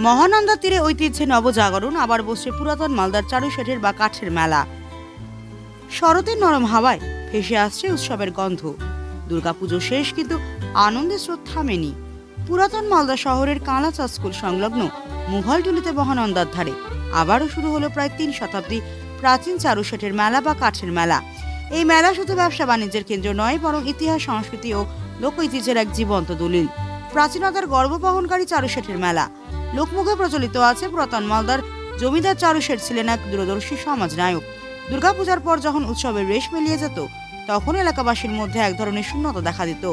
মহানন্দা তীরে ঐতিহ্যে নবজাগরণ, আবার বসছে পুরাতন মালদার চারু শেঠের বা কাঠের মেলা। শরতের নরম হাওয়ায় ভেসে আসছে উৎসবের গন্ধ। দুর্গাপুজো শেষ, কিন্তু আনন্দের স্রোত থামেনি। পুরাতন মালদা শহরের কাঁলাচা স্কুল সংলগ্ন মুঘলটুলিতে মহানন্দার ধারে আবারও শুরু হলো প্রায় 3 শতাব্দী প্রাচীন চারু শেঠের মেলা বা কাঠের মেলা। এই মেলা শুধু ব্যবসা বাণিজ্যের কেন্দ্র নয়, বরং ইতিহাস, সংস্কৃতি ও লোক ঐতিহ্যের এক জীবন্ত দলিল। প্রাচীনতার গর্ব বহনকারী চারু শেঠের মেলা। লোকমুখে প্রচলিত আছে পুরাতন মালদার জমিদার চারু শেঠ ছিলেন এক দূরদর্শী সমাজ নায়ক। দুর্গাপূজার পর যখন উৎসবের রেশ মিলিয়ে যেত, তখন এলাকাবাসীর মধ্যে এক ধরনের শূন্যতা দেখা দিত।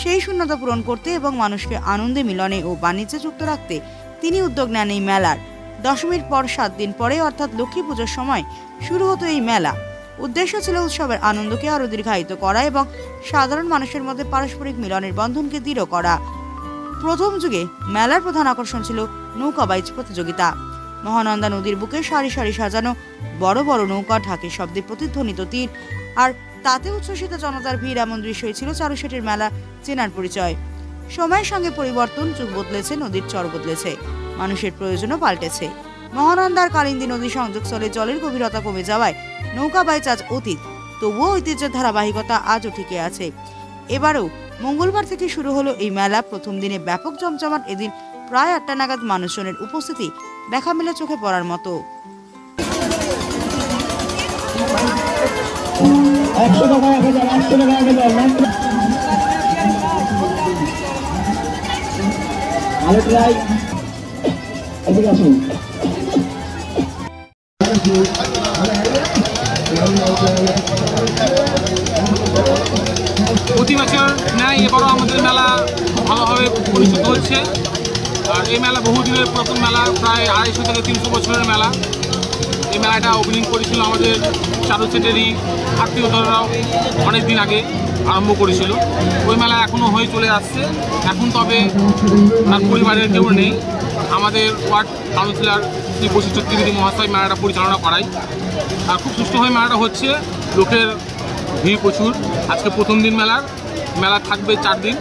সেই শূন্যতা পূরণ করতে এবং মানুষকে আনন্দে, মিলনে ও বাণিজ্যে যুক্ত রাখতে তিনি উদ্যোগ নেন এই মেলার। দশমীর পর 7 দিন পরে অর্থাৎ লক্ষ্মী পুজোর সময় শুরু হতো এই মেলা। উদ্দেশ্য ছিল উৎসবের আনন্দকে আরো দীর্ঘায়িত করা এবং সাধারণ মানুষের মধ্যে পারস্পরিক মিলনের বন্ধনকে দৃঢ় করা। প্রথম যুগে মেলার প্রধান আকর্ষণ ছিল নৌকা বাইচ প্রতিযোগিতা। মহানন্দা নদীর বুকে সারি সারি সাজানো বড় বড় নৌকা, ঢাকের শব্দে প্রতিধ্বনিত তীর, আর তাতে উচ্ছ্বসিত জনতার ভিড়, এমন দৃশ্যই ছিল চারু শেঠের মেলা চেনার পরিচয়। সময়ের সঙ্গে পরিবর্তন, যুগ বদলেছে, নদীর চর বদলেছে, মানুষের প্রয়োজনও পাল্টেছে। মহানন্দার কালিন্দী নদী সংযোগস্থলে জলের গভীরতা কমে যাওয়ায় নৌকা বাইচ আজ অতীত, তবুও ঐতিহ্যের ধারাবাহিকতা আজও টিকে আছে। এবারেও মঙ্গলবার থেকে শুরু হলো এই মেলা। প্রথম দিনে ব্যাপক জমজমাট। এদিন প্রায় 8টা নাগাদ মানুষজনের উপস্থিতি দেখা মেলে চোখে পড়ার মতো। প্রতি বছর ন্যায় এবারও আমাদের মেলা ভালোভাবে পরিচিত হচ্ছে। আর এই মেলা বহুদিনের পুরাতন মেলা, প্রায় 250 থেকে 300 বছরের মেলা। এই মেলাটা ওপেনিং করেছিল আমাদের চারু শেঠেরই আত্মীয়তারাও অনেক দিন আগে আরম্ভ করেছিল। ওই মেলা এখনও হয়ে চলে আসছে। এখন তবে তার পরিবারের কেউ নেই। আমাদের ওয়ার্ড কাউন্সিলর শ্রী বশিষ্ঠ ত্রিবেদী মহাশয় মেলাটা পরিচালনা করায়। আর খুব সুষ্ঠুভাবে মেলাটা হচ্ছে, লোকের ভিড় প্রচুর। আজকে প্রথম দিন মেলা থাকবে 4 দিন,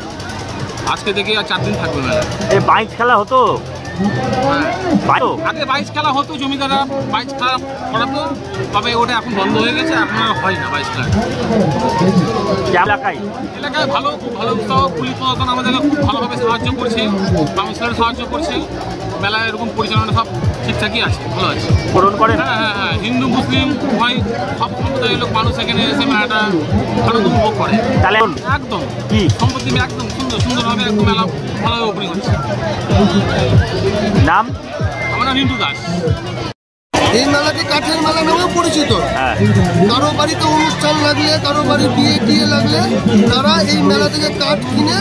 আজকে থেকে আর 4 দিন থাকবে মেলা। এই বাইচ খেলা হতো, আগে বাইচ খেলা হতো, জমিদাররা বাইচ খেলা করাতো, তবে ওটা এখন বন্ধ হয়ে গেছে, এখন আর হয় না বাইচ খেলা। এলাকায় ভালো, খুব ভালো উৎসাহ। পুলিশ প্রশাসন আমাদেরকে খুব ভালোভাবে সাহায্য করছে, কাউন্সিলর সাহায্য করছে। মেলা এরকম পরিচালনা সব ঠিকঠাকই আছে, ভালো আছে। পূরণ করে। হ্যাঁ, হিন্দু মুসলিম উভয় সব সম্প্রদায়ের লোক মানুষ এখানে এসে মেলাটা আনন্দ উপভোগ করে। তাহলে একদম কি সম্পত্তি একদম সুন্দরভাবে একদম মেলা ভালোভাবে ওপেনিং হচ্ছে। নাম? আমার নাম রিন্টু দাস। এই মেলাটি কাঠের মেলা নামেও পরিচিত। কারো বাড়িতে অনুষ্ঠান লাগলে, কারো বাড়ি বিয়ে লাগলে তারা এই মেলা থেকে কাঠ কিনে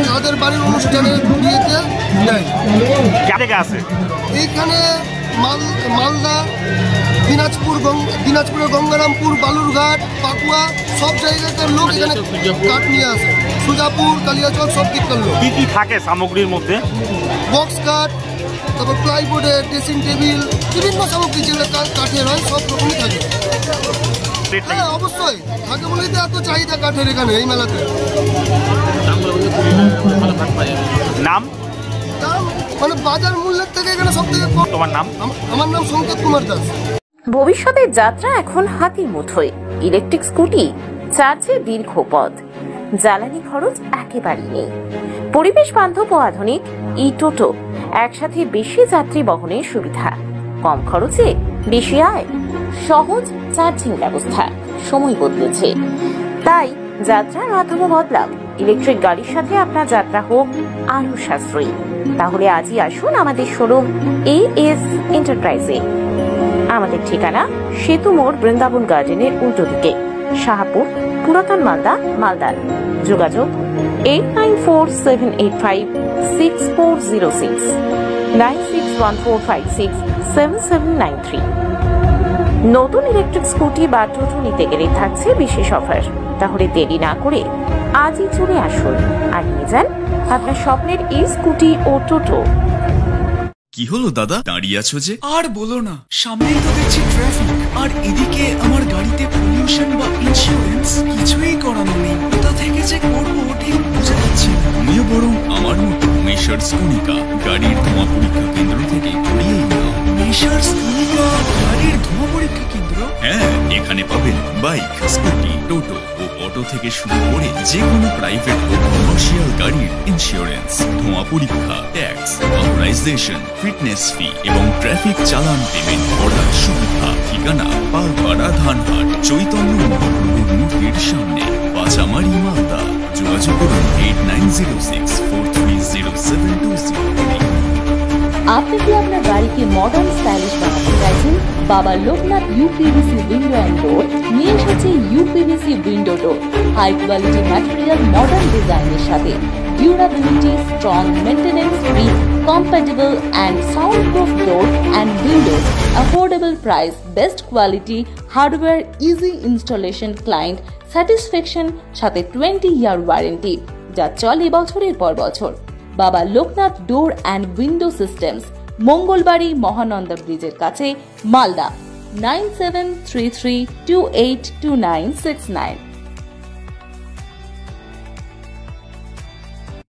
তাদের বাড়ির অনুষ্ঠানের বিয়েতে দেয়। এইখানে মালদা, দিনাজপুরের গঙ্গারামপুর, বালুরঘাট, পাকুয়া সব জায়গাকার লোক এখানে কাঠ নিয়ে আসে। সুজাপুর, কালিয়াচক সব দিককার লোক। কি থাকে সামগ্রীর মধ্যে? বক্স কাঠ, তারপর প্লাইবোর্ডের, ড্রেসিং টেবিল, বিভিন্ন সামগ্রী যেগুলো কাঠের হয় সব রকমই থাকে। হ্যাঁ, অবশ্যই থাকে বলেই তো এত চাহিদা কাঠের এখানে এই মেলাতে। নাম? দাম মানে বাজার মূল্যের থেকে এখানে সব থেকে কম। তোমার নাম? আমার নাম সংকেত কুমার দাস। ভবিষ্যতের যাত্রা এখন হাতির মুঠোয়। ইলেকট্রিক স্কুটি, চার্জে দীর্ঘ পথ, জ্বালানি খরচ একেবারেই নেই। পরিবেশ বান্ধব ও আধুনিক ই টোটো, একসাথে বেশি যাত্রী বহনের সুবিধা, কম খরচে বেশি আয়, সহজ চার্জিং ব্যবস্থা। সময় বদলেছে, তাই যাত্রার মাধ্যমে বদলাক। ইলেকট্রিক গাড়ির সাথে আপনার যাত্রা হোক আরো সাশ্রয়ী। তাহলে আজই আসুন আমাদের শোরুম AS এন্টারপ্রাইজে। আমাদের ঠিকানা সেতু মোড়, বৃন্দাবন গার্ডেনের উল্টো দিকে, শাহপুর, পুরাতন মালদা, মালদার। যোগাযোগ 8947856406, 9614567793। নতুন ইলেকট্রিক স্কুটি বা টোটো নিতে গেলে থাকছে বিশেষ অফার। তাহলে দেরি না করে আজই চলে আসুন আর নিয়ে যান আপনার স্বপ্নের এই স্কুটি ও টোটো। কি হলো দাদা, দাঁড়িয়ে আছো যে? আর বলো না, সামনেই তো দেখছি ট্রাফিক, আর এদিকে আমার গাড়িতে পলিউশন বা ইন্স্যুরেন্স কিছুই করানো নেই। কোথা থেকে যে করবো ঠিক বুঝে পাচ্ছি না। তুমিও বরং আমার মতো মেশার্স কণিকা গাড়ির ধোঁয়া পরীক্ষা কেন্দ্র বিশাল স্কুল বা গাড়ির ধোঁয়া পরীক্ষা কেন্দ্র? হ্যাঁ, এখানে পাবেন বাইক, স্কুটি, টোটো ও অটো থেকে শুরু করে যে কোনো প্রাইভেট ও কমার্শিয়াল গাড়ির ইন্স্যুরেন্স, ধোঁয়া পরীক্ষা, ট্যাক্স, অথরাইজেশন, ফিটনেস ফি এবং ট্রাফিক চালান পেমেন্ট করার সুবিধা। ঠিকানা পালপাড়া ধানহাট, চৈতন্য মহাপ্রভুর মূর্তির সামনে, পাচামারি, মালদা। যোগাযোগ করুন 8906430720। আপনি কি আপনার বাড়িকে মডার্ন স্টাইলিশ বানাতে চাইছেন? বাবা Loknath uPVC window and door নিয়ে এসেছে ইউপিভিসি উইন্ডো ডোর, হাই কোয়ালিটি ম্যাটেরিয়াল, মডার্ন ডিজাইনের সাথে durability, strong, maintenance free, compatible and soundproof door and windows, affordable price, best quality, hardware, easy installation, client satisfaction, সাথে 20-year warranty যা চলে বছরের পর বছর। বাবা Loknath door and window systems, Mangalbari Mahananda ব্রিজের কাছে, মালদা। 9733282969।